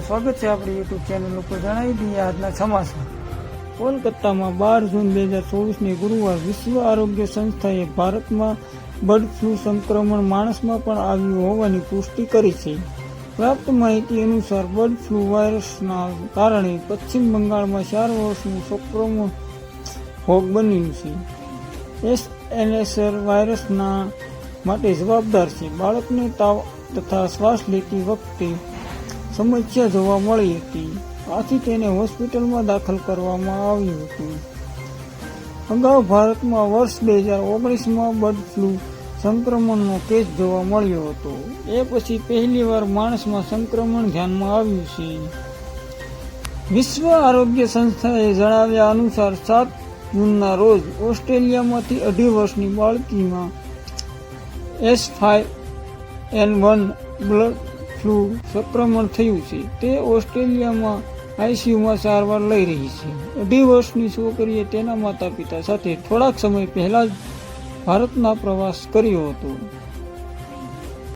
સ્વાગત છે આપણી યુટ્યુબ ચેનલ ઉપર। જણાવી દઈએ આજના સમાચાર। કોલકાતામાં 12 જૂન 2024ની ગુરુવાર વિશ્વ આરોગ્ય સંસ્થાએ ભારતમાં બર્ડ ફ્લૂ સંક્રમણ માણસમાં પણ આવ્યું હોવાની પુષ્ટિ કરી છે। પ્રાપ્ત માહિતી અનુસાર બર્ડ ફ્લૂ વાયરસના કારણે પશ્ચિમ બંગાળમાં 4 વર્ષનું સંક્રમણ ભોગ બન્યું છે। એસએનએસર વાયરસના માટે જવાબદાર છે। બાળકને તાવ તથા શ્વાસ લેતી વખતે સમસ્યા જોવા મળી હતી, આથી તેને હોસ્પિટલમાં દાખલ કરવામાં આવ્યું હતું। અગાઉ ભારતમાં વર્ષ 2019માં બર્ડ ફ્લૂ સંક્રમણનો કેસ જોવા મળ્યો હતો। એ પછી પહેલીવાર માણસમાં સંક્રમણ ધ્યાનમાં આવ્યું છે। વિશ્વ આરોગ્ય સંસ્થાએ જણાવ્યા અનુસાર 7 જૂનના રોજ ઓસ્ટ્રેલિયામાંથી 2.5 વર્ષની બાળકીમાં H5N1 બર્ડ ફ્લૂ સંક્રમણ થયું છે। તે ઓસ્ટ્રેલિયામાં આઈસીયુમાં સારવાર લઈ રહી છે। 2.5 વર્ષની છોકરીએ તેના માતા પિતા સાથે થોડાક સમય પહેલા જ ભારતના પ્રવાસ કર્યો હતો।